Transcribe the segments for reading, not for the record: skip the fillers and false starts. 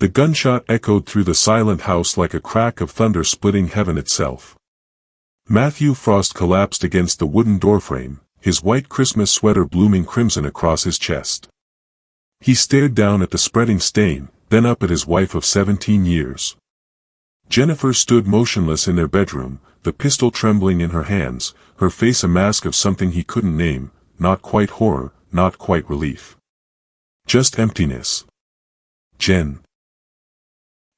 The gunshot echoed through the silent house like a crack of thunder splitting heaven itself. Matthew Frost collapsed against the wooden doorframe, his white Christmas sweater blooming crimson across his chest. He stared down at the spreading stain, then up at his wife of 17 years. Jennifer stood motionless in their bedroom, the pistol trembling in her hands, her face a mask of something he couldn't name, not quite horror, not quite relief. Just emptiness. Jen.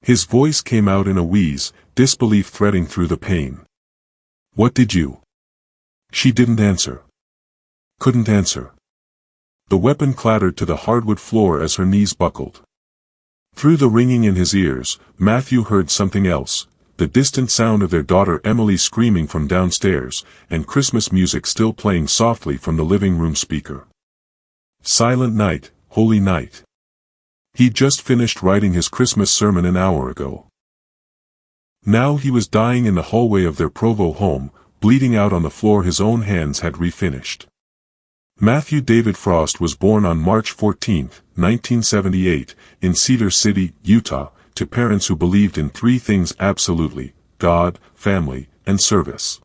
His voice came out in a wheeze, disbelief threading through the pain. What did you? She didn't answer. Couldn't answer. The weapon clattered to the hardwood floor as her knees buckled. Through the ringing in his ears, Matthew heard something else, the distant sound of their daughter Emily screaming from downstairs, and Christmas music still playing softly from the living room speaker. Silent night, holy night. He'd just finished writing his Christmas sermon an hour ago. Now he was dying in the hallway of their Provo home, bleeding out on the floor his own hands had refinished. Matthew David Frost was born on March 14, 1978, in Cedar City, Utah, to parents who believed in three things absolutely: God, family, and service.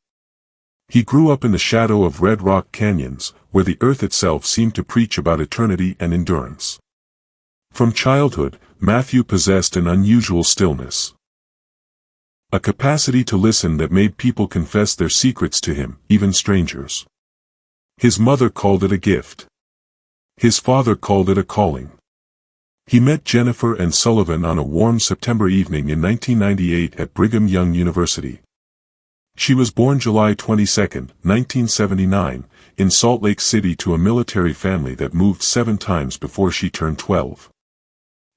He grew up in the shadow of Red Rock Canyons, where the earth itself seemed to preach about eternity and endurance. From childhood, Matthew possessed an unusual stillness. A capacity to listen that made people confess their secrets to him, even strangers. His mother called it a gift. His father called it a calling. He met Jennifer and Sullivan on a warm September evening in 1998 at Brigham Young University. She was born July 22, 1979, in Salt Lake City to a military family that moved 7 times before she turned 12.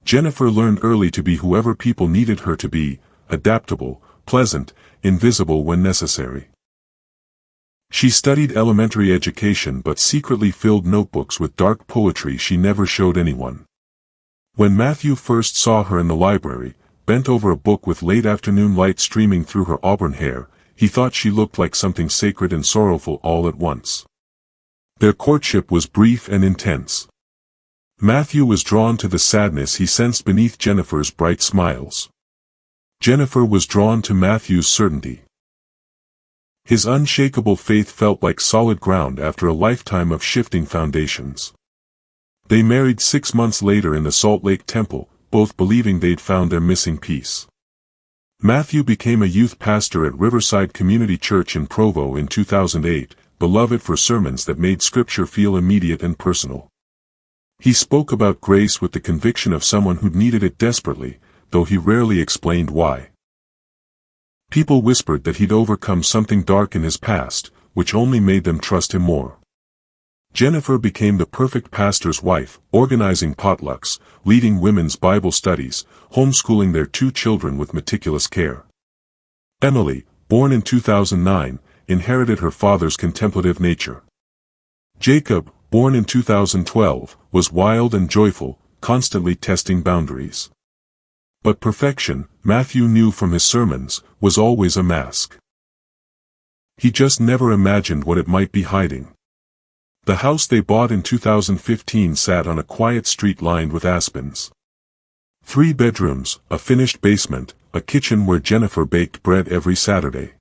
Jennifer learned early to be whoever people needed her to be, adaptable, pleasant, invisible when necessary. She studied elementary education but secretly filled notebooks with dark poetry she never showed anyone. When Matthew first saw her in the library, bent over a book with late afternoon light streaming through her auburn hair, he thought she looked like something sacred and sorrowful all at once. Their courtship was brief and intense. Matthew was drawn to the sadness he sensed beneath Jennifer's bright smiles. Jennifer was drawn to Matthew's certainty. His unshakable faith felt like solid ground after a lifetime of shifting foundations. They married 6 months later in the Salt Lake Temple, both believing they'd found their missing piece. Matthew became a youth pastor at Riverside Community Church in Provo in 2008, beloved for sermons that made Scripture feel immediate and personal. He spoke about grace with the conviction of someone who'd needed it desperately, though he rarely explained why. People whispered that he'd overcome something dark in his past, which only made them trust him more. Jennifer became the perfect pastor's wife, organizing potlucks, leading women's Bible studies, homeschooling their 2 children with meticulous care. Emily, born in 2009, inherited her father's contemplative nature. Jacob, born in 2012, was wild and joyful, constantly testing boundaries. But perfection, Matthew knew from his sermons, was always a mask. He just never imagined what it might be hiding. The house they bought in 2015 sat on a quiet street lined with aspens. 3 bedrooms, a finished basement, a kitchen where Jennifer baked bread every Saturday.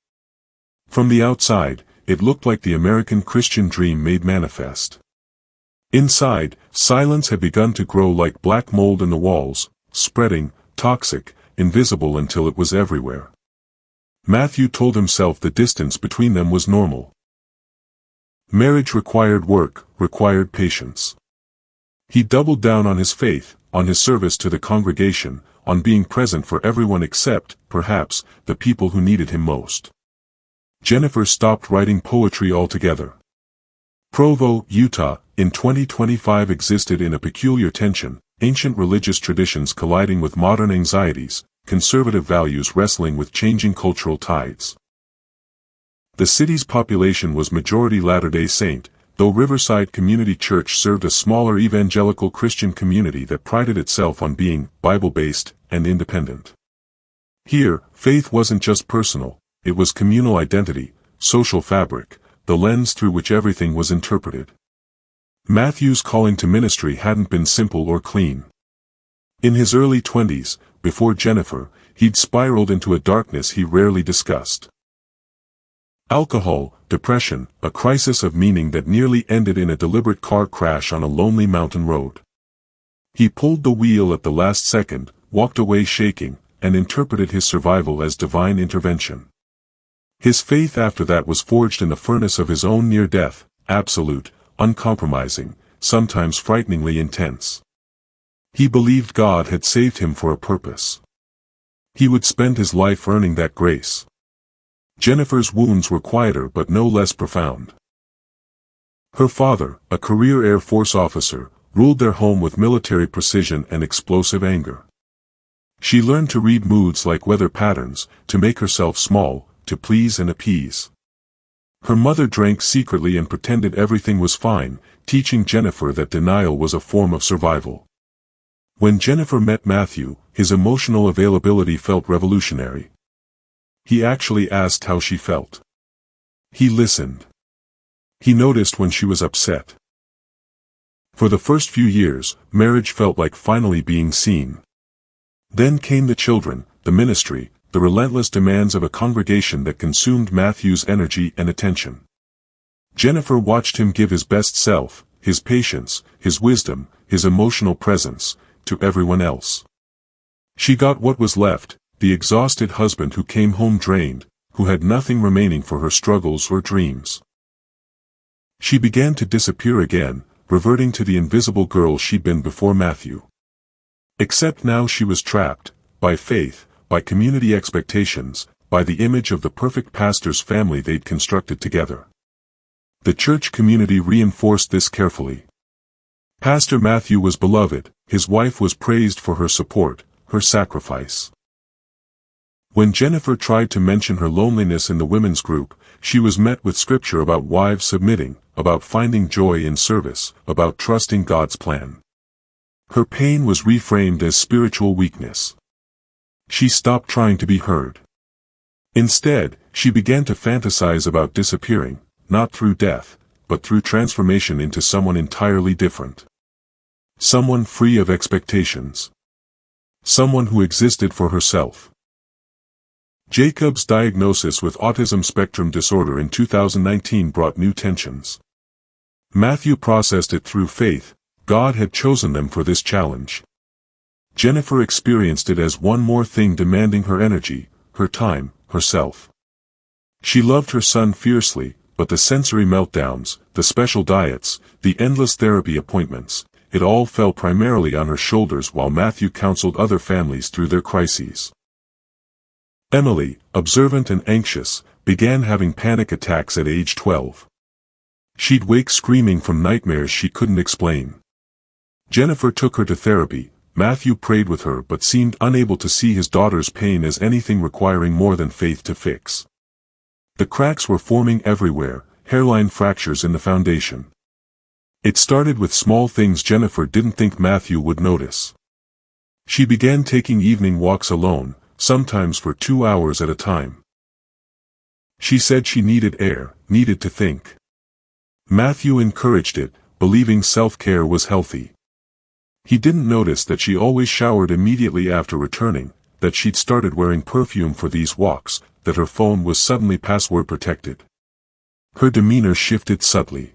From the outside, it looked like the American Christian dream made manifest. Inside, silence had begun to grow like black mold in the walls, spreading, toxic, invisible until it was everywhere. Matthew told himself the distance between them was normal. Marriage required work, required patience. He doubled down on his faith, on his service to the congregation, on being present for everyone except, perhaps, the people who needed him most. Jennifer stopped writing poetry altogether. Provo, Utah, in 2025 existed in a peculiar tension, ancient religious traditions colliding with modern anxieties, conservative values wrestling with changing cultural tides. The city's population was majority Latter-day Saint, though Riverside Community Church served a smaller evangelical Christian community that prided itself on being Bible-based and independent. Here, faith wasn't just personal, it was communal identity, social fabric, the lens through which everything was interpreted. Matthew's calling to ministry hadn't been simple or clean. In his early 20s, before Jennifer, he'd spiraled into a darkness he rarely discussed. Alcohol, depression, a crisis of meaning that nearly ended in a deliberate car crash on a lonely mountain road. He pulled the wheel at the last second, walked away shaking, and interpreted his survival as divine intervention. His faith after that was forged in the furnace of his own near death, absolute, uncompromising, sometimes frighteningly intense. He believed God had saved him for a purpose. He would spend his life earning that grace. Jennifer's wounds were quieter but no less profound. Her father, a career Air Force officer, ruled their home with military precision and explosive anger. She learned to read moods like weather patterns, to make herself small, to please and appease. Her mother drank secretly and pretended everything was fine, teaching Jennifer that denial was a form of survival. When Jennifer met Matthew, his emotional availability felt revolutionary. He actually asked how she felt. He listened. He noticed when she was upset. For the first few years, marriage felt like finally being seen. Then came the children, the ministry, the relentless demands of a congregation that consumed Matthew's energy and attention. Jennifer watched him give his best self, his patience, his wisdom, his emotional presence, to everyone else. She got what was left, the exhausted husband who came home drained, who had nothing remaining for her struggles or dreams. She began to disappear again, reverting to the invisible girl she'd been before Matthew. Except now she was trapped, by faith, by community expectations, by the image of the perfect pastor's family they'd constructed together. The church community reinforced this carefully. Pastor Matthew was beloved, his wife was praised for her support, her sacrifice. When Jennifer tried to mention her loneliness in the women's group, she was met with scripture about wives submitting, about finding joy in service, about trusting God's plan. Her pain was reframed as spiritual weakness. She stopped trying to be heard. Instead, she began to fantasize about disappearing, not through death, but through transformation into someone entirely different. Someone free of expectations. Someone who existed for herself. Jacob's diagnosis with autism spectrum disorder in 2019 brought new tensions. Matthew processed it through faith. God had chosen them for this challenge. Jennifer experienced it as one more thing demanding her energy, her time, herself. She loved her son fiercely, but the sensory meltdowns, the special diets, the endless therapy appointments, it all fell primarily on her shoulders while Matthew counseled other families through their crises. Emily, observant and anxious, began having panic attacks at age 12. She'd wake screaming from nightmares she couldn't explain. Jennifer took her to therapy. Matthew prayed with her but seemed unable to see his daughter's pain as anything requiring more than faith to fix. The cracks were forming everywhere, hairline fractures in the foundation. It started with small things Jennifer didn't think Matthew would notice. She began taking evening walks alone, sometimes for 2 hours at a time. She said she needed air, needed to think. Matthew encouraged it, believing self-care was healthy. He didn't notice that she always showered immediately after returning, that she'd started wearing perfume for these walks, that her phone was suddenly password protected. Her demeanor shifted subtly.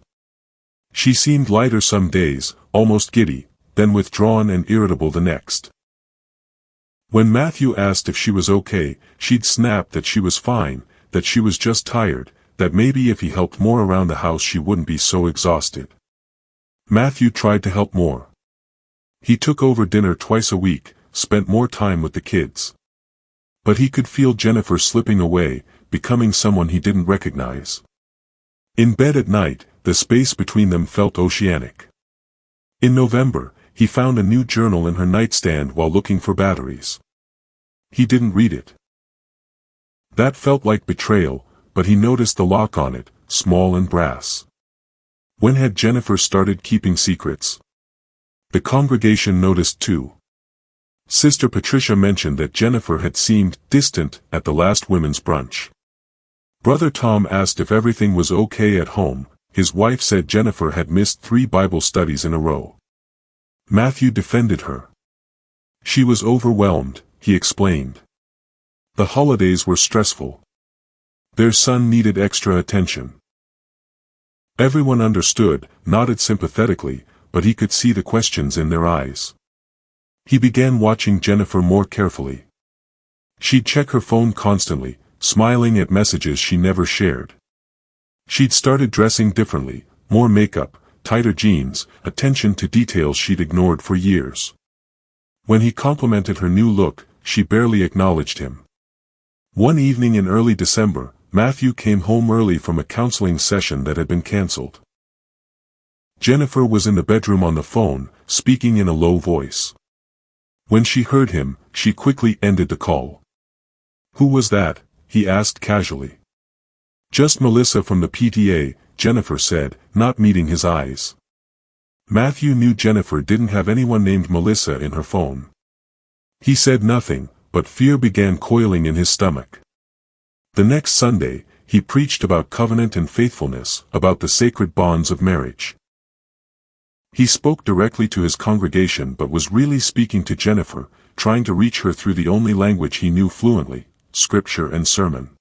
She seemed lighter some days, almost giddy, then withdrawn and irritable the next. When Matthew asked if she was okay, she'd snap that she was fine, that she was just tired, that maybe if he helped more around the house she wouldn't be so exhausted. Matthew tried to help more. He took over dinner twice a week, spent more time with the kids. But he could feel Jennifer slipping away, becoming someone he didn't recognize. In bed at night, the space between them felt oceanic. In November, he found a new journal in her nightstand while looking for batteries. He didn't read it. That felt like betrayal, but he noticed the lock on it, small and brass. When had Jennifer started keeping secrets? The congregation noticed too. Sister Patricia mentioned that Jennifer had seemed distant at the last women's brunch. Brother Tom asked if everything was okay at home. His wife said Jennifer had missed 3 Bible studies in a row. Matthew defended her. She was overwhelmed, he explained. The holidays were stressful. Their son needed extra attention. Everyone understood, nodded sympathetically, but he could see the questions in their eyes. He began watching Jennifer more carefully. She'd check her phone constantly, smiling at messages she never shared. She'd started dressing differently, more makeup, tighter jeans, attention to details she'd ignored for years. When he complimented her new look, she barely acknowledged him. One evening in early December, Matthew came home early from a counseling session that had been cancelled. Jennifer was in the bedroom on the phone, speaking in a low voice. When she heard him, she quickly ended the call. "Who was that?" he asked casually. "Just Melissa from the PTA," Jennifer said, not meeting his eyes. Matthew knew Jennifer didn't have anyone named Melissa in her phone. He said nothing, but fear began coiling in his stomach. The next Sunday, he preached about covenant and faithfulness, about the sacred bonds of marriage. He spoke directly to his congregation but was really speaking to Jennifer, trying to reach her through the only language he knew fluently, scripture and sermon.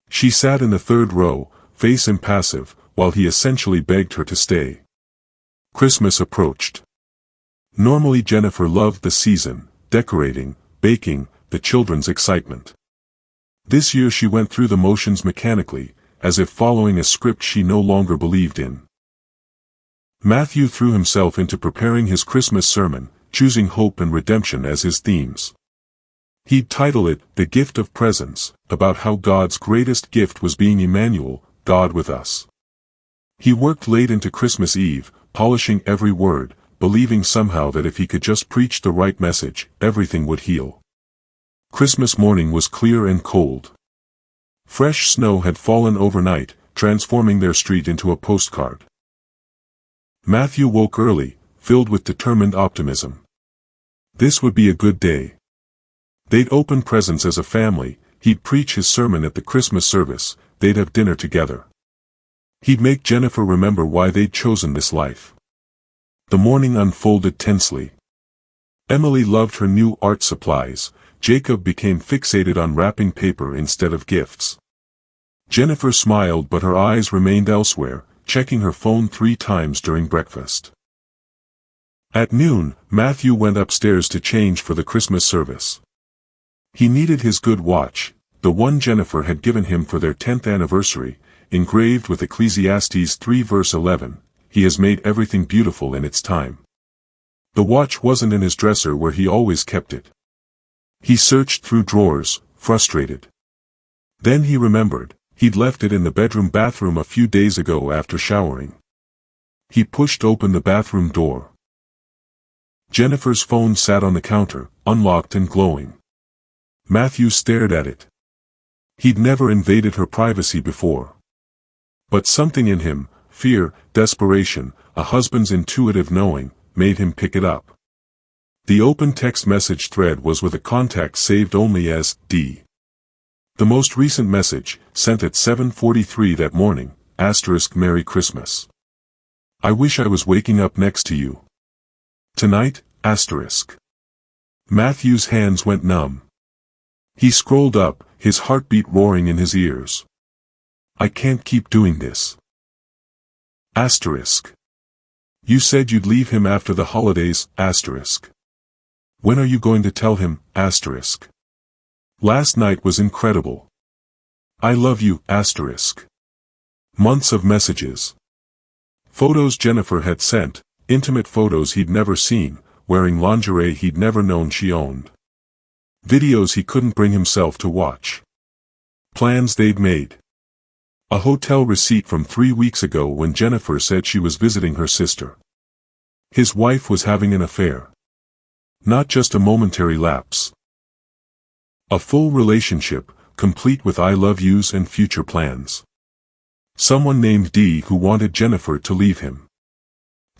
She sat in the third row, face impassive, while he essentially begged her to stay. Christmas approached. Normally Jennifer loved the season, decorating, baking, the children's excitement. This year she went through the motions mechanically, as if following a script she no longer believed in. Matthew threw himself into preparing his Christmas sermon, choosing hope and redemption as his themes. He'd title it, "The Gift of Presence," about how God's greatest gift was being Emmanuel, God with us. He worked late into Christmas Eve, polishing every word, believing somehow that if he could just preach the right message, everything would heal. Christmas morning was clear and cold. Fresh snow had fallen overnight, transforming their street into a postcard. Matthew woke early, filled with determined optimism. This would be a good day. They'd open presents as a family, he'd preach his sermon at the Christmas service, they'd have dinner together. He'd make Jennifer remember why they'd chosen this life. The morning unfolded tensely. Emily loved her new art supplies, Jacob became fixated on wrapping paper instead of gifts. Jennifer smiled but her eyes remained elsewhere, checking her phone 3 times during breakfast. At noon, Matthew went upstairs to change for the Christmas service. He needed his good watch, the one Jennifer had given him for their 10th anniversary, engraved with Ecclesiastes 3 verse 11, "He has made everything beautiful in its time." The watch wasn't in his dresser where he always kept it. He searched through drawers, frustrated. Then he remembered, he'd left it in the bathroom a few days ago after showering. He pushed open the bathroom door. Jennifer's phone sat on the counter, unlocked and glowing. Matthew stared at it. He'd never invaded her privacy before. But something in him, fear, desperation, a husband's intuitive knowing, made him pick it up. The open text message thread was with a contact saved only as D. The most recent message, sent at 7:43 that morning, * Merry Christmas. I wish I was waking up next to you. Tonight, *. Matthew's hands went numb. He scrolled up, his heartbeat roaring in his ears. I can't keep doing this. *. You said you'd leave him after the holidays, *. When are you going to tell him, *. Last night was incredible. I love you, *. Months of messages. Photos Jennifer had sent, intimate photos he'd never seen, wearing lingerie he'd never known she owned. Videos he couldn't bring himself to watch. Plans they'd made. A hotel receipt from 3 weeks ago when Jennifer said she was visiting her sister. His wife was having an affair. Not just a momentary lapse. A full relationship, complete with I love yous and future plans. Someone named D who wanted Jennifer to leave him.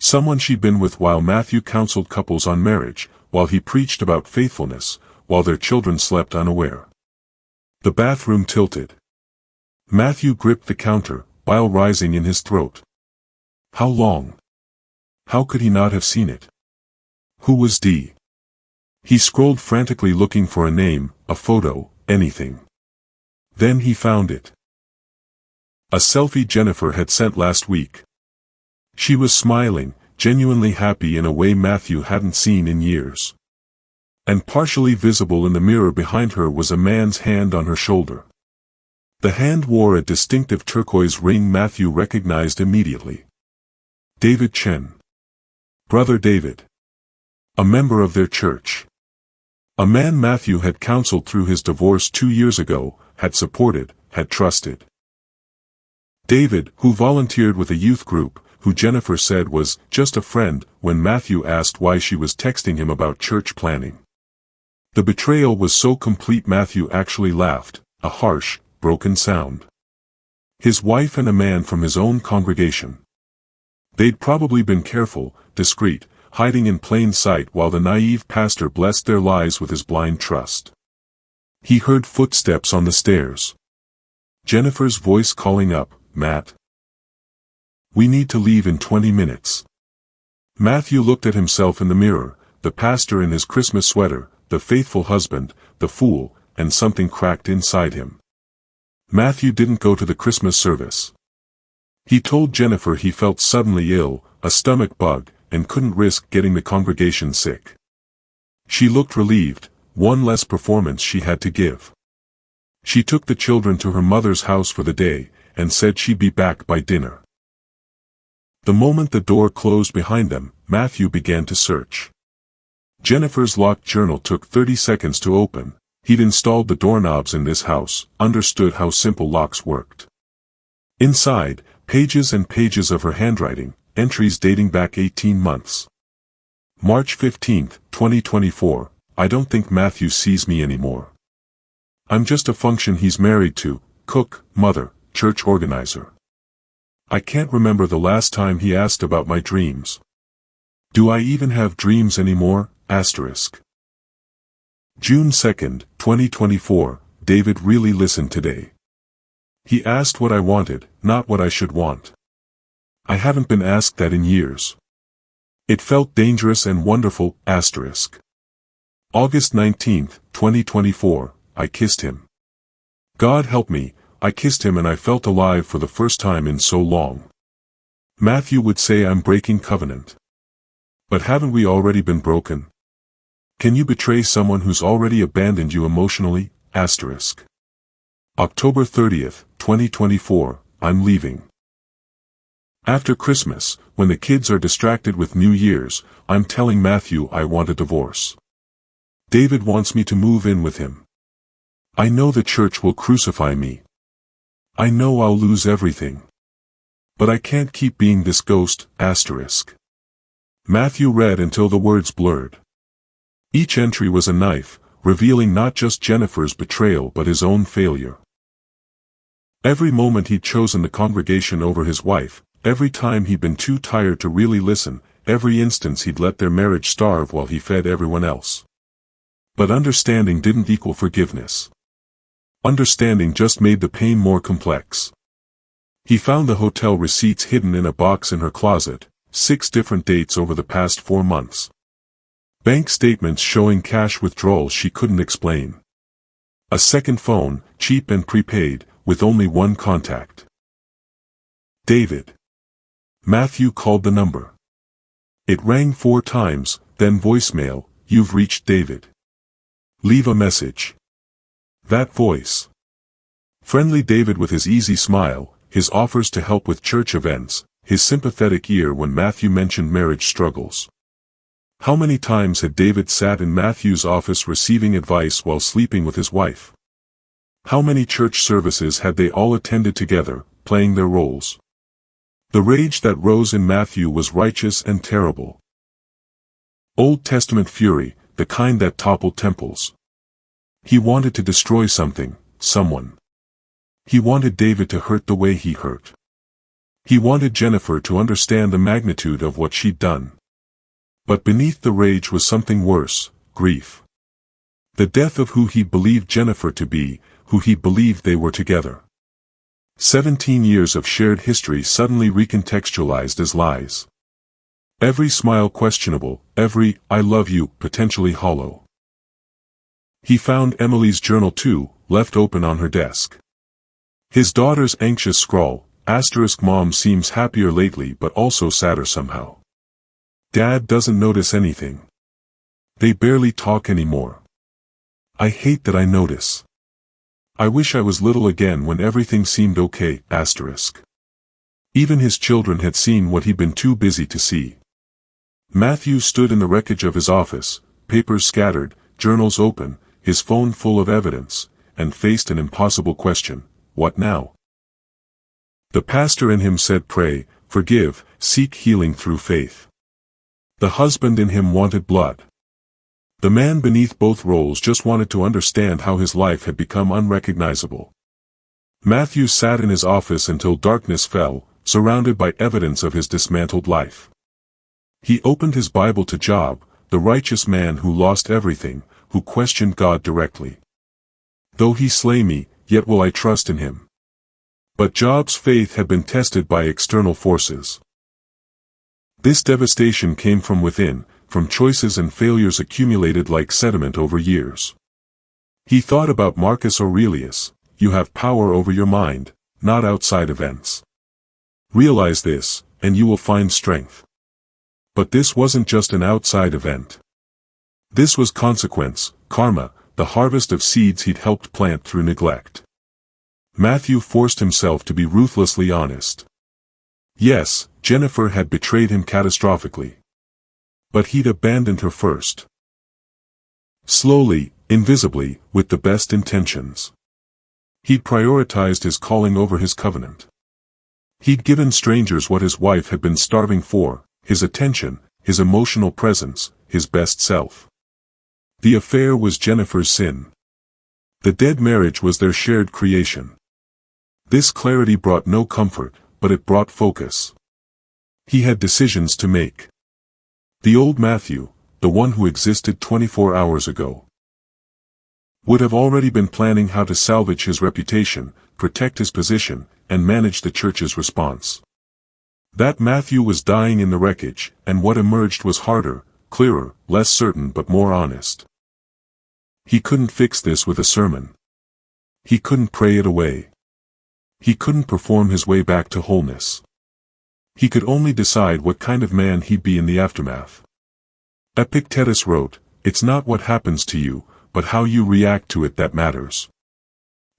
Someone she'd been with while Matthew counseled couples on marriage, while he preached about faithfulness, while their children slept unaware. The bathroom tilted. Matthew gripped the counter, bile rising in his throat. How long? How could he not have seen it? Who was D? He scrolled frantically looking for a name, a photo, anything. Then he found it. A selfie Jennifer had sent last week. She was smiling, genuinely happy in a way Matthew hadn't seen in years. And partially visible in the mirror behind her was a man's hand on her shoulder. The hand wore a distinctive turquoise ring Matthew recognized immediately. David Chen. Brother David. A member of their church. A man Matthew had counseled through his divorce 2 years ago, had supported, had trusted. David, who volunteered with a youth group, who Jennifer said was just a friend when Matthew asked why she was texting him about church planning. The betrayal was so complete Matthew actually laughed, a harsh, broken sound. His wife and a man from his own congregation. They'd probably been careful, discreet, hiding in plain sight while the naive pastor blessed their lives with his blind trust. He heard footsteps on the stairs. Jennifer's voice calling up, "Matt. We need to leave in 20 minutes." Matthew looked at himself in the mirror, the pastor in his Christmas sweater, the faithful husband, the fool, and something cracked inside him. Matthew didn't go to the Christmas service. He told Jennifer he felt suddenly ill, a stomach bug, and couldn't risk getting the congregation sick. She looked relieved, one less performance she had to give. She took the children to her mother's house for the day, and said she'd be back by dinner. The moment the door closed behind them, Matthew began to search. Jennifer's locked journal took 30 seconds to open. He'd installed the doorknobs in this house, understood how simple locks worked. Inside, pages and pages of her handwriting, entries dating back 18 months. March 15, 2024, I don't think Matthew sees me anymore. I'm just a function he's married to, cook, mother, church organizer. I can't remember the last time he asked about my dreams. Do I even have dreams anymore? June 2, 2024, David really listened today. He asked what I wanted, not what I should want. I haven't been asked that in years. It felt dangerous and wonderful, August 19, 2024, I kissed him. God help me, I kissed him and I felt alive for the first time in so long. Matthew would say I'm breaking covenant. But haven't we already been broken? Can you betray someone who's already abandoned you emotionally? October 30, 2024, I'm leaving. After Christmas, when the kids are distracted with New Year's, I'm telling Matthew I want a divorce. David wants me to move in with him. I know the church will crucify me. I know I'll lose everything. But I can't keep being this ghost, Matthew read until the words blurred. Each entry was a knife, revealing not just Jennifer's betrayal but his own failure. Every moment he'd chosen the congregation over his wife, every time he'd been too tired to really listen, every instance he'd let their marriage starve while he fed everyone else. But understanding didn't equal forgiveness. Understanding just made the pain more complex. He found the hotel receipts hidden in a box in her closet, 6 different dates over the past 4 months. Bank statements showing cash withdrawals she couldn't explain. A second phone, cheap and prepaid, with only one contact. David. Matthew called the number. It rang 4 times, then voicemail, "You've reached David. Leave a message." That voice. Friendly David with his easy smile, his offers to help with church events, his sympathetic ear when Matthew mentioned marriage struggles. How many times had David sat in Matthew's office receiving advice while sleeping with his wife? How many church services had they all attended together, playing their roles? The rage that rose in Matthew was righteous and terrible. Old Testament fury, the kind that toppled temples. He wanted to destroy something, someone. He wanted David to hurt the way he hurt. He wanted Jennifer to understand the magnitude of what she'd done. But beneath the rage was something worse, grief. The death of who he believed Jennifer to be, who he believed they were together. 17 years of shared history suddenly recontextualized as lies. Every smile questionable, every "I love you" potentially hollow. He found Emily's journal too, left open on her desk. His daughter's anxious scrawl, "Mom seems happier lately but also sadder somehow. Dad doesn't notice anything. They barely talk anymore. I hate that I notice. I wish I was little again when everything seemed okay." Even his children had seen what he'd been too busy to see. Matthew stood in the wreckage of his office, papers scattered, journals open, his phone full of evidence, and faced an impossible question: what now? The pastor in him said pray, forgive, seek healing through faith. The husband in him wanted blood. The man beneath both roles just wanted to understand how his life had become unrecognizable. Matthew sat in his office until darkness fell, surrounded by evidence of his dismantled life. He opened his Bible to Job, the righteous man who lost everything, who questioned God directly. "Though he slay me, yet will I trust in him." But Job's faith had been tested by external forces. This devastation came from within, from choices and failures accumulated like sediment over years. He thought about Marcus Aurelius: you have power over your mind, not outside events. Realize this, and you will find strength. But this wasn't just an outside event. This was consequence, karma, the harvest of seeds he'd helped plant through neglect. Matthew forced himself to be ruthlessly honest. Yes, Jennifer had betrayed him catastrophically. But he'd abandoned her first. Slowly, invisibly, with the best intentions. He'd prioritized his calling over his covenant. He'd given strangers what his wife had been starving for: his attention, his emotional presence, his best self. The affair was Jennifer's sin. The dead marriage was their shared creation. This clarity brought no comfort, but it brought focus. He had decisions to make. The old Matthew, the one who existed 24 hours ago, would have already been planning how to salvage his reputation, protect his position, and manage the church's response. That Matthew was dying in the wreckage, and what emerged was harder, clearer, less certain but more honest. He couldn't fix this with a sermon. He couldn't pray it away. He couldn't perform his way back to wholeness. He could only decide what kind of man he'd be in the aftermath. Epictetus wrote, "It's not what happens to you, but how you react to it that matters."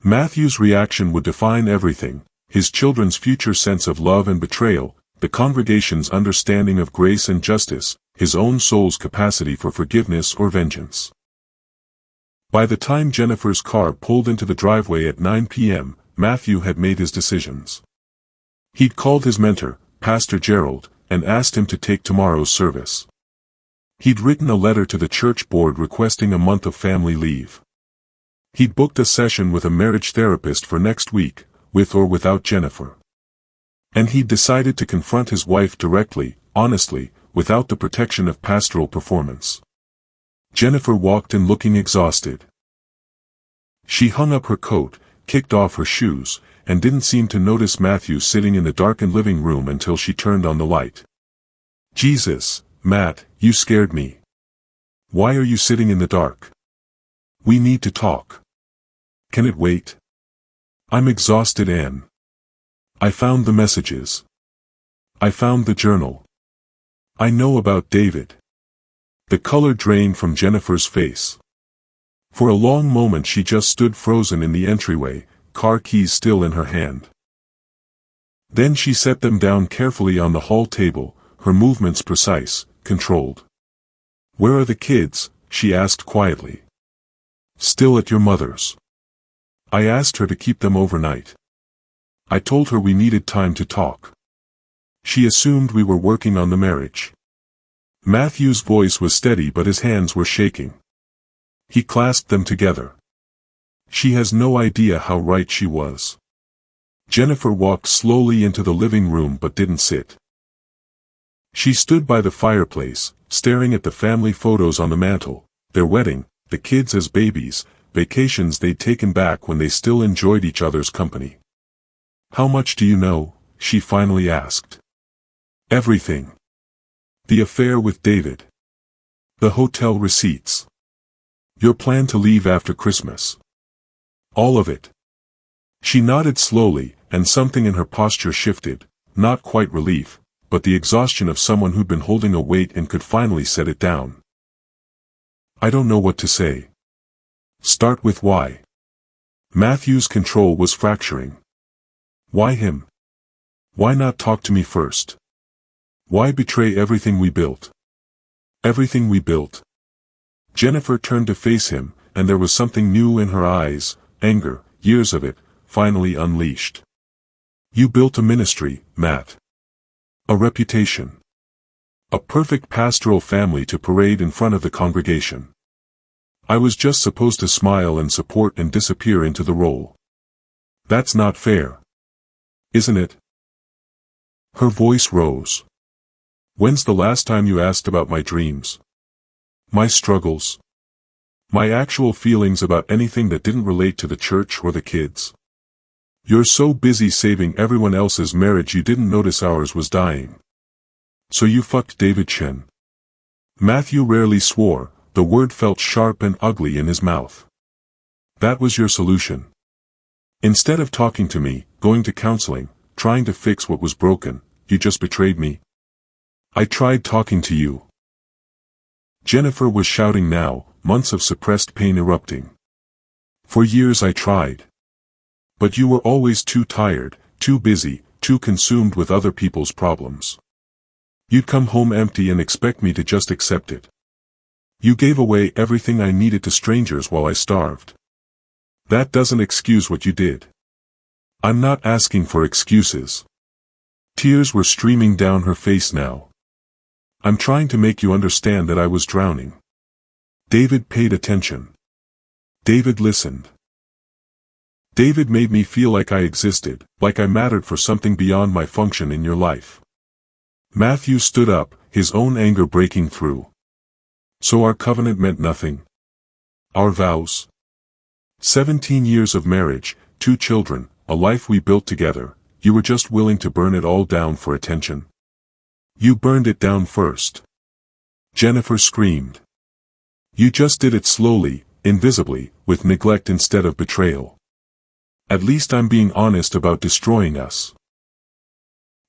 Matthew's reaction would define everything: his children's future sense of love and betrayal, the congregation's understanding of grace and justice, his own soul's capacity for forgiveness or vengeance. By the time Jennifer's car pulled into the driveway at 9 p.m., Matthew had made his decisions. He'd called his mentor, Pastor Gerald, and asked him to take tomorrow's service. He'd written a letter to the church board requesting a month of family leave. He'd booked a session with a marriage therapist for next week, with or without Jennifer. And he'd decided to confront his wife directly, honestly, without the protection of pastoral performance. Jennifer walked in looking exhausted. She hung up her coat, kicked off her shoes, and didn't seem to notice Matthew sitting in the darkened living room until she turned on the light. "Jesus, Matt, you scared me. Why are you sitting in the dark? We need to talk. Can it wait? I'm exhausted, Anne. I found the messages. I found the journal. I know about David." The color drained from Jennifer's face. For a long moment she just stood frozen in the entryway, car keys still in her hand. Then she set them down carefully on the hall table, her movements precise, controlled. "Where are the kids?" she asked quietly. "Still at your mother's. I asked her to keep them overnight. I told her we needed time to talk. She assumed we were working on the marriage." Matthew's voice was steady but his hands were shaking. He clasped them together. "She has no idea how right she was." Jennifer walked slowly into the living room but didn't sit. She stood by the fireplace, staring at the family photos on the mantel, their wedding, the kids as babies, vacations they'd taken back when they still enjoyed each other's company. "How much do you know?" she finally asked. "Everything. The affair with David. The hotel receipts. Your plan to leave after Christmas. All of it. She nodded slowly, and something in her posture shifted, not quite relief, but the exhaustion of someone who'd been holding a weight and could finally set it down. I don't know what to say. Start with why. Matthew's control was fracturing. Why him? Why not talk to me first? Why betray everything we built? Everything we built. Jennifer turned to face him, and there was something new in her eyes, anger, years of it, finally unleashed. You built a ministry, Matt. A reputation. A perfect pastoral family to parade in front of the congregation. I was just supposed to smile and support and disappear into the role. That's not fair. Isn't it? Her voice rose. When's the last time you asked about my dreams? My struggles? My actual feelings about anything that didn't relate to the church or the kids? You're so busy saving everyone else's marriage you didn't notice ours was dying. So you fucked David Chen. Matthew rarely swore, the word felt sharp and ugly in his mouth. That was your solution. Instead of talking to me, going to counseling, trying to fix what was broken, you just betrayed me. I tried talking to you. Jennifer was shouting now, months of suppressed pain erupting. For years I tried. But you were always too tired, too busy, too consumed with other people's problems. You'd come home empty and expect me to just accept it. You gave away everything I needed to strangers while I starved. That doesn't excuse what you did. I'm not asking for excuses. Tears were streaming down her face now. I'm trying to make you understand that I was drowning. David paid attention. David listened. David made me feel like I existed, like I mattered for something beyond my function in your life. Matthew stood up, his own anger breaking through. So our covenant meant nothing. Our vows. 17 years of marriage, 2 children, a life we built together, you were just willing to burn it all down for attention. You burned it down first. Jennifer screamed. You just did it slowly, invisibly, with neglect instead of betrayal. At least I'm being honest about destroying us.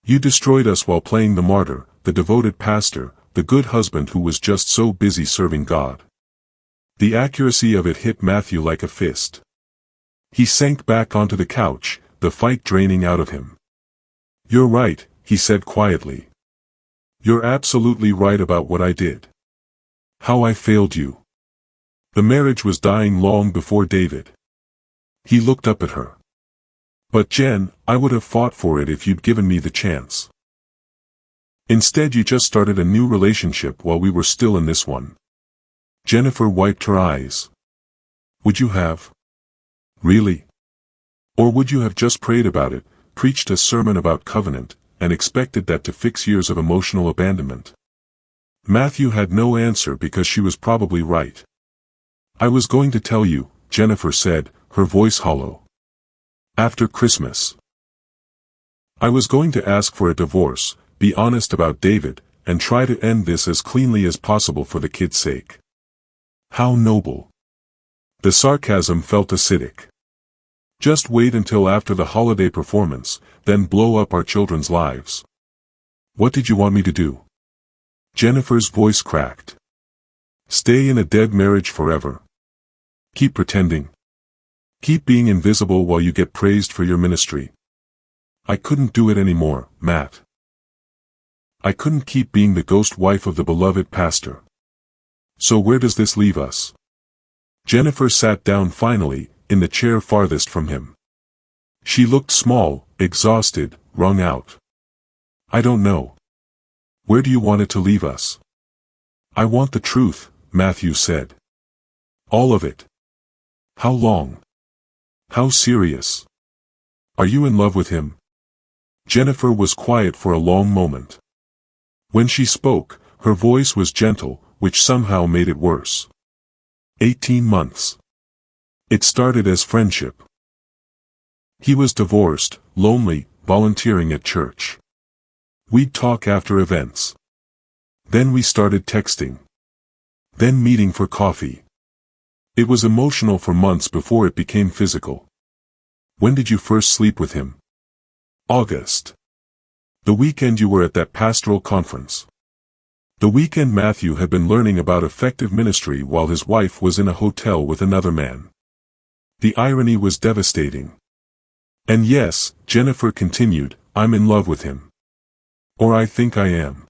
You destroyed us while playing the martyr, the devoted pastor, the good husband who was just so busy serving God. The accuracy of it hit Matthew like a fist. He sank back onto the couch, the fight draining out of him. You're right, he said quietly. You're absolutely right about what I did. How I failed you. The marriage was dying long before David. He looked up at her. But Jen, I would have fought for it if you'd given me the chance. Instead you just started a new relationship while we were still in this one. Jennifer wiped her eyes. Would you have? Really? Or would you have just prayed about it, preached a sermon about covenant, and expected that to fix years of emotional abandonment? Matthew had no answer because she was probably right. I was going to tell you, Jennifer said, her voice hollow. After Christmas. I was going to ask for a divorce, be honest about David, and try to end this as cleanly as possible for the kid's sake. How noble. The sarcasm felt acidic. Just wait until after the holiday performance, then blow up our children's lives. What did you want me to do? Jennifer's voice cracked. Stay in a dead marriage forever. Keep pretending. Keep being invisible while you get praised for your ministry. I couldn't do it anymore, Matt. I couldn't keep being the ghost wife of the beloved pastor. So where does this leave us? Jennifer sat down finally, in the chair farthest from him. She looked small, exhausted, wrung out. I don't know. Where do you want it to leave us? I want the truth, Matthew said. All of it. How long? How serious? Are you in love with him? Jennifer was quiet for a long moment. When she spoke, her voice was gentle, which somehow made it worse. 18 months. It started as friendship. He was divorced, lonely, volunteering at church. We'd talk after events. Then we started texting. Then meeting for coffee. It was emotional for months before it became physical. When did you first sleep with him? August. The weekend you were at that pastoral conference. The weekend Matthew had been learning about effective ministry while his wife was in a hotel with another man. The irony was devastating. And yes, Jennifer continued, I'm in love with him. Or I think I am.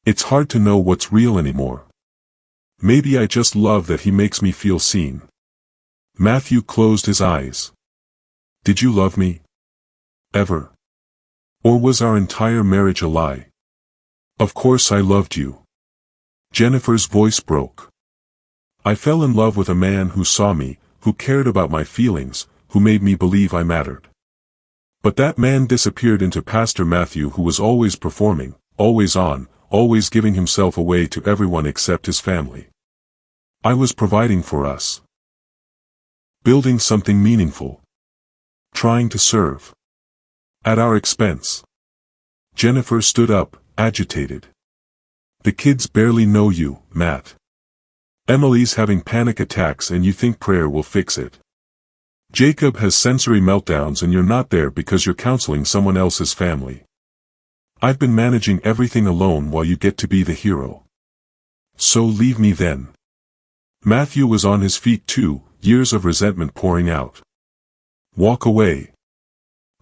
It's hard to know what's real anymore. Maybe I just love that he makes me feel seen. Matthew closed his eyes. Did you love me? Ever? Or was our entire marriage a lie? Of course I loved you. Jennifer's voice broke. I fell in love with a man who saw me, who cared about my feelings, who made me believe I mattered. But that man disappeared into Pastor Matthew, who was always performing, always on, always giving himself away to everyone except his family. I was providing for us. Building something meaningful. Trying to serve. At our expense. Jennifer stood up, agitated. The kids barely know you, Matt. Emily's having panic attacks and you think prayer will fix it. Jacob has sensory meltdowns and you're not there because you're counseling someone else's family. I've been managing everything alone while you get to be the hero. So leave me then. Matthew was on his feet too, years of resentment pouring out. Walk away.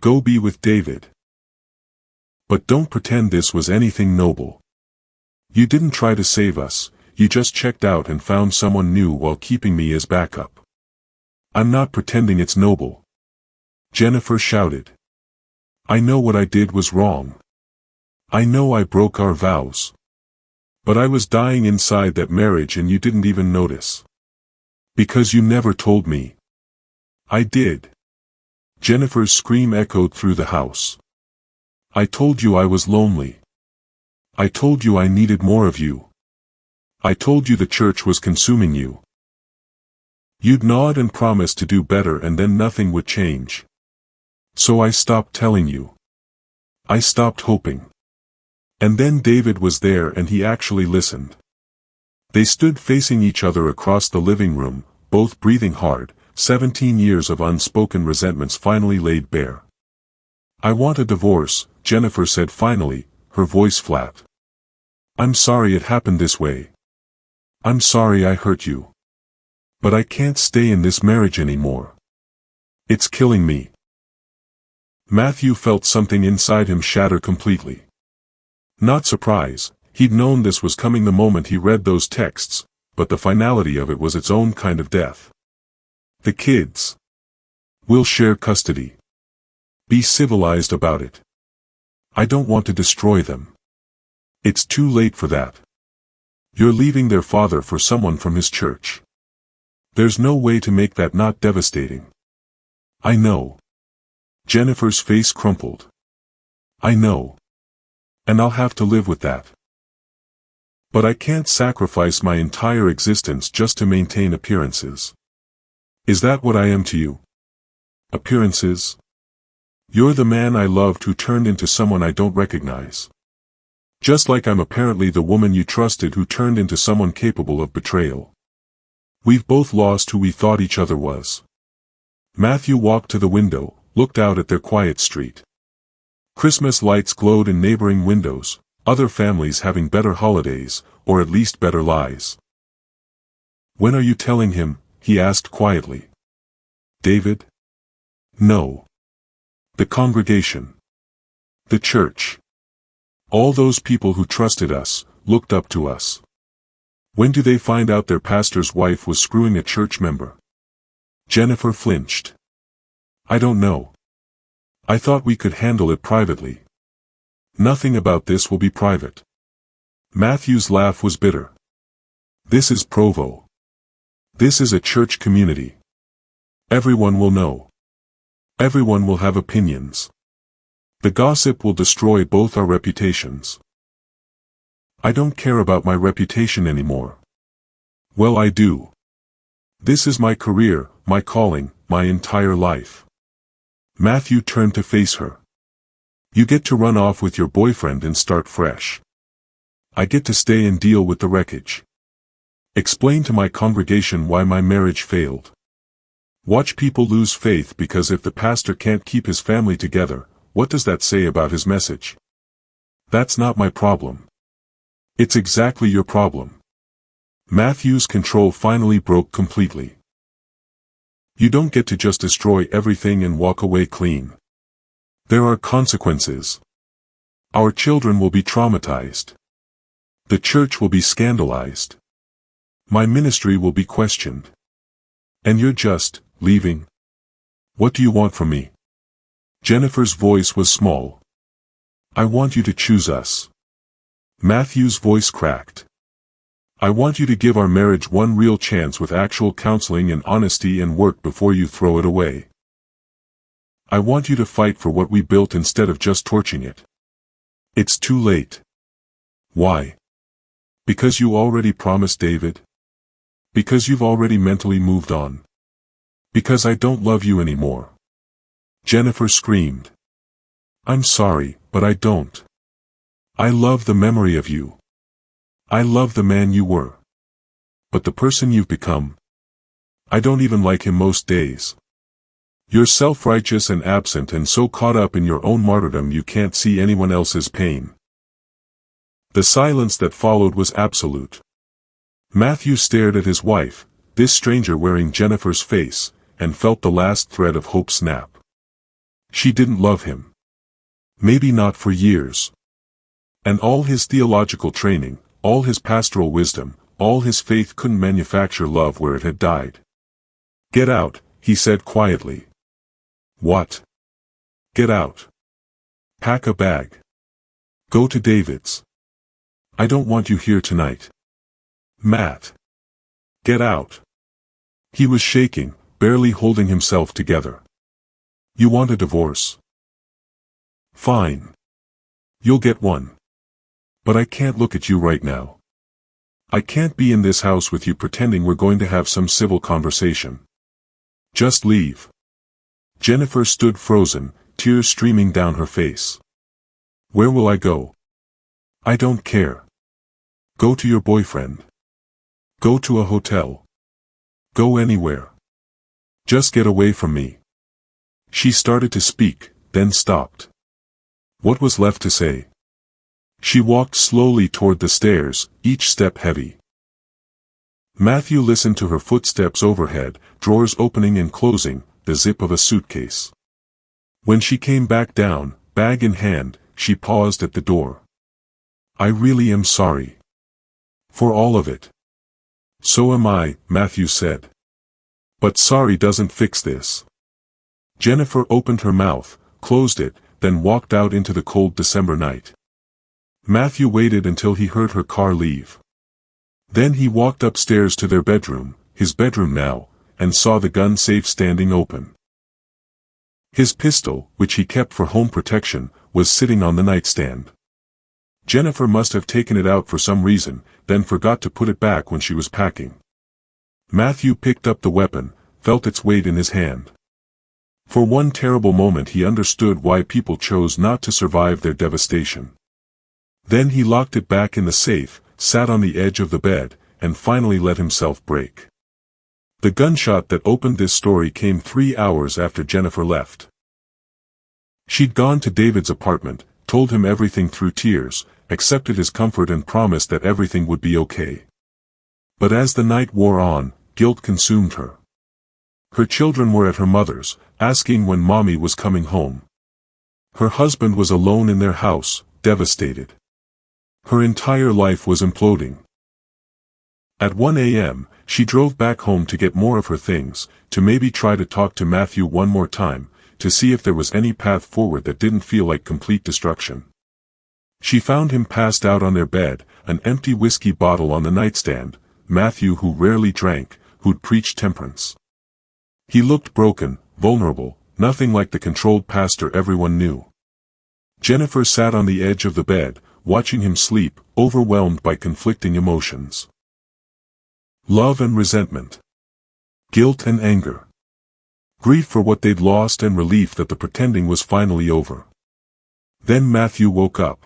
Go be with David. But don't pretend this was anything noble. You didn't try to save us, you just checked out and found someone new while keeping me as backup. I'm not pretending it's noble. Jennifer shouted. I know what I did was wrong. I know I broke our vows. But I was dying inside that marriage and you didn't even notice. Because you never told me. I did. Jennifer's scream echoed through the house. I told you I was lonely. I told you I needed more of you. I told you the church was consuming you. You'd nod and promise to do better and then nothing would change. So I stopped telling you. I stopped hoping. And then David was there and he actually listened. They stood facing each other across the living room, both breathing hard, 17 years of unspoken resentments finally laid bare. I want a divorce, Jennifer said finally, her voice flat. I'm sorry it happened this way. I'm sorry I hurt you. But I can't stay in this marriage anymore. It's killing me. Matthew felt something inside him shatter completely. Not surprise, he'd known this was coming the moment he read those texts, but the finality of it was its own kind of death. The kids. We'll share custody. Be civilized about it. I don't want to destroy them. It's too late for that. You're leaving their father for someone from his church. There's no way to make that not devastating. I know. Jennifer's face crumpled. I know. And I'll have to live with that. But I can't sacrifice my entire existence just to maintain appearances. Is that what I am to you? Appearances? You're the man I loved who turned into someone I don't recognize. Just like I'm apparently the woman you trusted who turned into someone capable of betrayal. We've both lost who we thought each other was. Matthew walked to the window, looked out at their quiet street. Christmas lights glowed in neighboring windows, other families having better holidays, or at least better lives. When are you telling him? He asked quietly. David? No. The congregation. The church. All those people who trusted us, looked up to us. When do they find out their pastor's wife was screwing a church member? Jennifer flinched. I don't know. I thought we could handle it privately. Nothing about this will be private. Matthew's laugh was bitter. This is Provo. This is a church community. Everyone will know. Everyone will have opinions. The gossip will destroy both our reputations. I don't care about my reputation anymore. Well, I do. This is my career, my calling, my entire life. Matthew turned to face her. You get to run off with your boyfriend and start fresh. I get to stay and deal with the wreckage. Explain to my congregation why my marriage failed. Watch people lose faith because if the pastor can't keep his family together, what does that say about his message? That's not my problem. It's exactly your problem. Matthew's control finally broke completely. You don't get to just destroy everything and walk away clean. There are consequences. Our children will be traumatized. The church will be scandalized. My ministry will be questioned. And you're just leaving? What do you want from me? Jennifer's voice was small. I want you to choose us. Matthew's voice cracked. I want you to give our marriage one real chance with actual counseling and honesty and work before you throw it away. I want you to fight for what we built instead of just torching it. It's too late. Why? Because you already promised David? Because you've already mentally moved on? Because I don't love you anymore. Jennifer screamed. I'm sorry, but I don't. I love the memory of you. I love the man you were. But the person you've become, I don't even like him most days. You're self-righteous and absent and so caught up in your own martyrdom you can't see anyone else's pain. The silence that followed was absolute. Matthew stared at his wife, this stranger wearing Jennifer's face, and felt the last thread of hope snap. She didn't love him. Maybe not for years. And all his theological training, all his pastoral wisdom, all his faith couldn't manufacture love where it had died. Get out, he said quietly. What? Get out. Pack a bag. Go to David's. I don't want you here tonight. Matt. Get out. He was shaking, barely holding himself together. You want a divorce? Fine. You'll get one. But I can't look at you right now. I can't be in this house with you pretending we're going to have some civil conversation. Just leave. Jennifer stood frozen, tears streaming down her face. Where will I go? I don't care. Go to your boyfriend. Go to a hotel. Go anywhere. Just get away from me. She started to speak, then stopped. What was left to say? She walked slowly toward the stairs, each step heavy. Matthew listened to her footsteps overhead, drawers opening and closing, the zip of a suitcase. When she came back down, bag in hand, she paused at the door. I really am sorry. For all of it. So am I, Matthew said. But sorry doesn't fix this. Jennifer opened her mouth, closed it, then walked out into the cold December night. Matthew waited until he heard her car leave. Then he walked upstairs to their bedroom, his bedroom now, and saw the gun safe standing open. His pistol, which he kept for home protection, was sitting on the nightstand. Jennifer must have taken it out for some reason, then forgot to put it back when she was packing. Matthew picked up the weapon, felt its weight in his hand. For one terrible moment he understood why people chose not to survive their devastation. Then he locked it back in the safe, sat on the edge of the bed, and finally let himself break. The gunshot that opened this story came 3 hours after Jennifer left. She'd gone to David's apartment, told him everything through tears, accepted his comfort and promised that everything would be okay. But as the night wore on, guilt consumed her. Her children were at her mother's, asking when mommy was coming home. Her husband was alone in their house, devastated. Her entire life was imploding. At 1 a.m., she drove back home to get more of her things, to maybe try to talk to Matthew one more time, to see if there was any path forward that didn't feel like complete destruction. She found him passed out on their bed, an empty whiskey bottle on the nightstand, Matthew who rarely drank, who'd preached temperance. He looked broken, vulnerable, nothing like the controlled pastor everyone knew. Jennifer sat on the edge of the bed, watching him sleep, overwhelmed by conflicting emotions. Love and resentment. Guilt and anger. Grief for what they'd lost and relief that the pretending was finally over. Then Matthew woke up.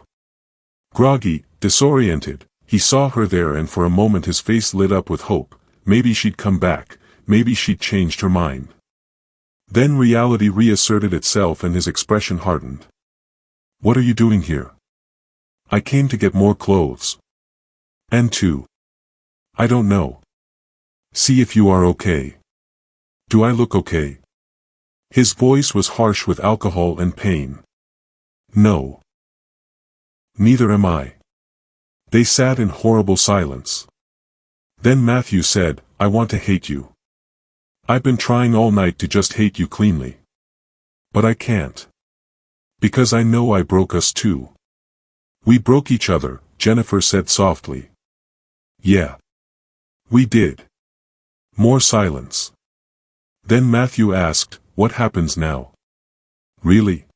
Groggy, disoriented, He saw her there, and for a moment his face lit up with hope. Maybe she'd come back, maybe she'd changed her mind. Then reality reasserted itself and his expression hardened. "What are you doing here?" "I came to get more clothes." "And to?" "I don't know. See if you are okay." "Do I look okay?" His voice was harsh with alcohol and pain. "No. Neither am I." They sat in horrible silence. Then Matthew said, "I want to hate you. I've been trying all night to just hate you cleanly. But I can't. Because I know I broke us too." "We broke each other," Jennifer said softly. "Yeah. We did." More silence. Then Matthew asked, "What happens now?" "Really?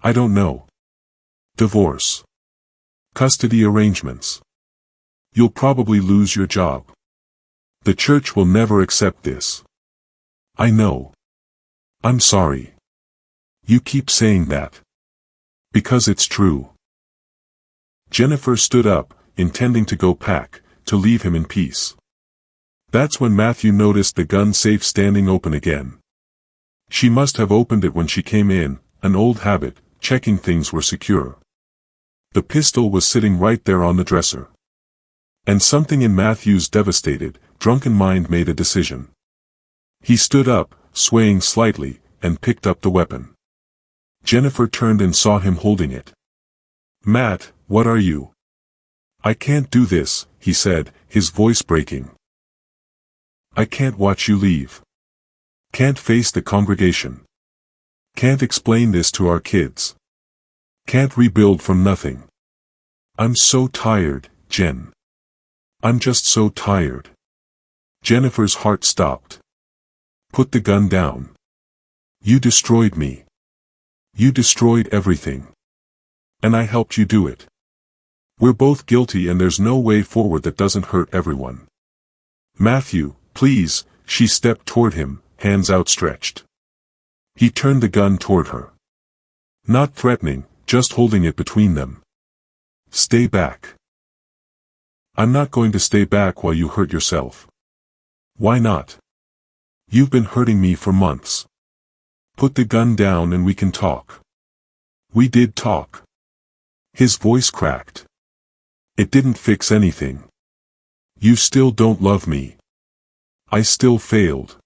I don't know. Divorce. Custody arrangements. You'll probably lose your job. The church will never accept this." "I know. I'm sorry. You keep saying that. Because it's true." Jennifer stood up, intending to go pack, to leave him in peace. That's when Matthew noticed the gun safe standing open again. She must have opened it when she came in, an old habit, checking things were secure. The pistol was sitting right there on the dresser. And something in Matthew's devastated, drunken mind made a decision. He stood up, swaying slightly, and picked up the weapon. Jennifer turned and saw him holding it. "Matt, what are you?" "I can't do this," he said, his voice breaking. "I can't watch you leave. Can't face the congregation. Can't explain this to our kids. Can't rebuild from nothing. I'm so tired, Jen. I'm just so tired." Jennifer's heart stopped. "Put the gun down. You destroyed me. You destroyed everything. And I helped you do it. We're both guilty, and there's no way forward that doesn't hurt everyone. Matthew, please." She stepped toward him, hands outstretched. He turned the gun toward her. Not threatening, just holding it between them. "Stay back." "I'm not going to stay back while you hurt yourself." "Why not? You've been hurting me for months. Put the gun down and we can talk." "We did talk." His voice cracked. "It didn't fix anything. You still don't love me. I still failed.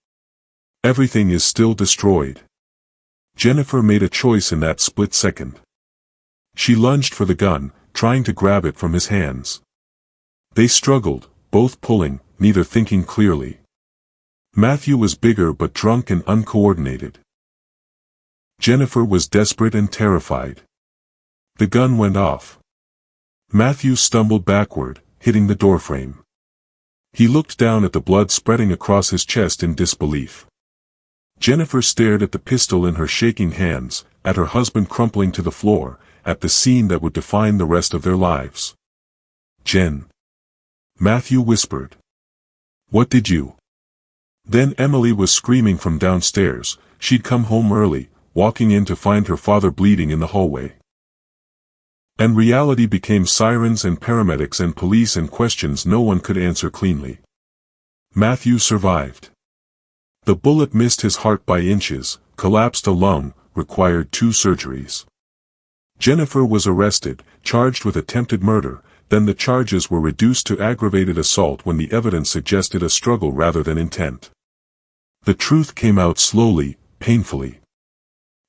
Everything is still destroyed." Jennifer made a choice in that split second. She lunged for the gun, trying to grab it from his hands. They struggled, both pulling, neither thinking clearly. Matthew was bigger but drunk and uncoordinated. Jennifer was desperate and terrified. The gun went off. Matthew stumbled backward, hitting the doorframe. He looked down at the blood spreading across his chest in disbelief. Jennifer stared at the pistol in her shaking hands, at her husband crumpling to the floor, at the scene that would define the rest of their lives. "Jen." Matthew whispered. "What did you?" Then Emily was screaming from downstairs. She'd come home early, walking in to find her father bleeding in the hallway. And reality became sirens and paramedics and police and questions no one could answer cleanly. Matthew survived. The bullet missed his heart by inches, collapsed a lung, required 2 surgeries. Jennifer was arrested, charged with attempted murder, then the charges were reduced to aggravated assault when the evidence suggested a struggle rather than intent. The truth came out slowly, painfully.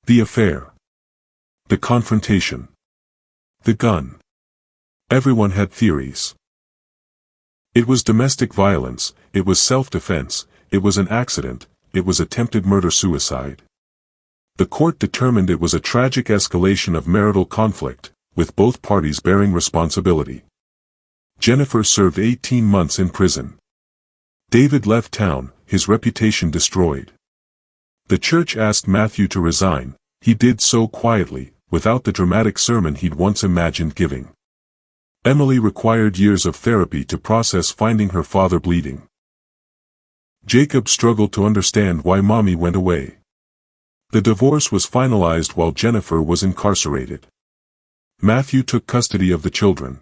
The affair. The confrontation. The gun. Everyone had theories. It was domestic violence, it was self-defense, it was an accident, it was attempted murder-suicide. The court determined it was a tragic escalation of marital conflict, with both parties bearing responsibility. Jennifer served 18 months in prison. David left town, his reputation destroyed. The church asked Matthew to resign. He did so quietly, without the dramatic sermon he'd once imagined giving. Emily required years of therapy to process finding her father bleeding. Jacob struggled to understand why Mommy went away. The divorce was finalized while Jennifer was incarcerated. Matthew took custody of the children.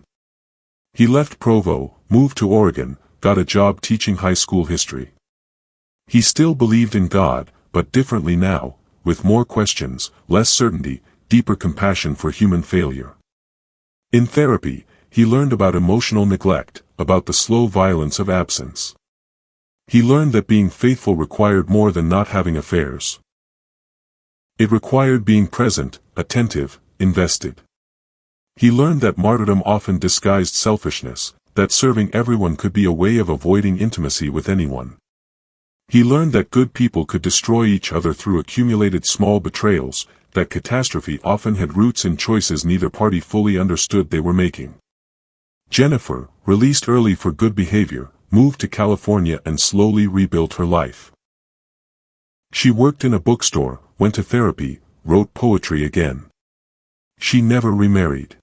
He left Provo, moved to Oregon, got a job teaching high school history. He still believed in God, but differently now, with more questions, less certainty, deeper compassion for human failure. In therapy, he learned about emotional neglect, about the slow violence of absence. He learned that being faithful required more than not having affairs. It required being present, attentive, invested. He learned that martyrdom often disguised selfishness, that serving everyone could be a way of avoiding intimacy with anyone. He learned that good people could destroy each other through accumulated small betrayals, that catastrophe often had roots in choices neither party fully understood they were making. Jennifer, released early for good behavior, moved to California and slowly rebuilt her life. She worked in a bookstore, went to therapy, wrote poetry again. She never remarried.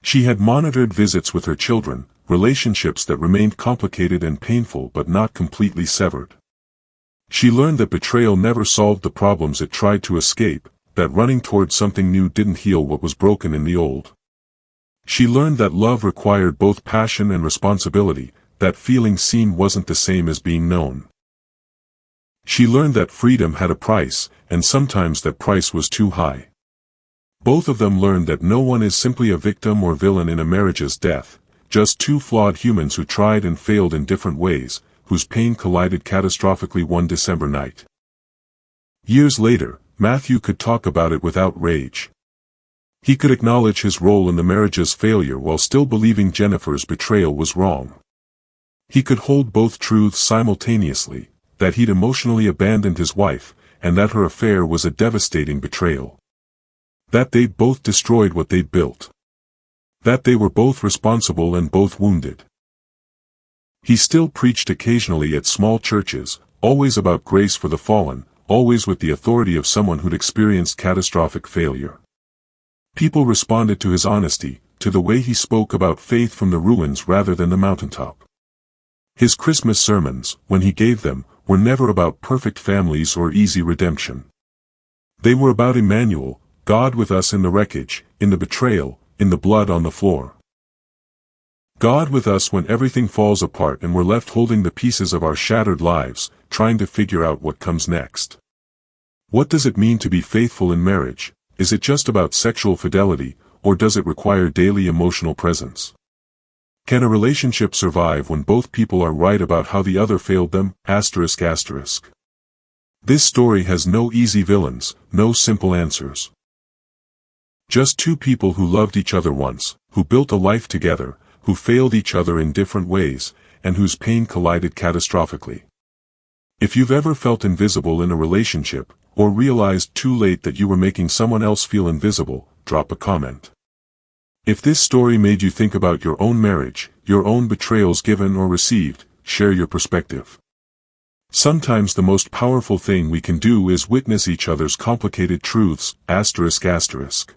She had monitored visits with her children, relationships that remained complicated and painful but not completely severed. She learned that betrayal never solved the problems it tried to escape, that running towards something new didn't heal what was broken in the old. She learned that love required both passion and responsibility, that feeling seen wasn't the same as being known. She learned that freedom had a price, and sometimes that price was too high. Both of them learned that no one is simply a victim or villain in a marriage's death, just two flawed humans who tried and failed in different ways, whose pain collided catastrophically one December night. Years later, Matthew could talk about it without rage. He could acknowledge his role in the marriage's failure while still believing Jennifer's betrayal was wrong. He could hold both truths simultaneously, that he'd emotionally abandoned his wife, and that her affair was a devastating betrayal. That they'd both destroyed what they'd built. That they were both responsible and both wounded. He still preached occasionally at small churches, always about grace for the fallen, always with the authority of someone who'd experienced catastrophic failure. People responded to his honesty, to the way he spoke about faith from the ruins rather than the mountaintop. His Christmas sermons, when he gave them, were never about perfect families or easy redemption. They were about Emmanuel, God with us in the wreckage, in the betrayal, in the blood on the floor. God with us when everything falls apart and we're left holding the pieces of our shattered lives, trying to figure out what comes next. What does it mean to be faithful in marriage? Is it just about sexual fidelity, or does it require daily emotional presence? Can a relationship survive when both people are right about how the other failed them? ***. This story has no easy villains, no simple answers. Just two people who loved each other once, who built a life together, who failed each other in different ways, and whose pain collided catastrophically. If you've ever felt invisible in a relationship, or realized too late that you were making someone else feel invisible, drop a comment. If this story made you think about your own marriage, your own betrayals given or received, share your perspective. Sometimes the most powerful thing we can do is witness each other's complicated truths. ***.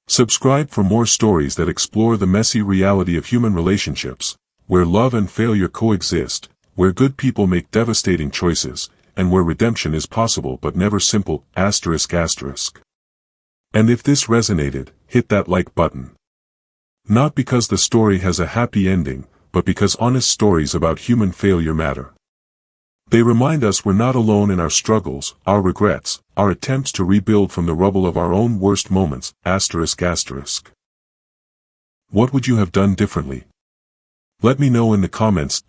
Subscribe for more stories that explore the messy reality of human relationships, where love and failure coexist, where good people make devastating choices, and where redemption is possible but never simple. ***. And if this resonated, hit that like button. Not because the story has a happy ending, but because honest stories about human failure matter. They remind us we're not alone in our struggles, our regrets, our attempts to rebuild from the rubble of our own worst moments. ***. What would you have done differently? Let me know in the comments. ***.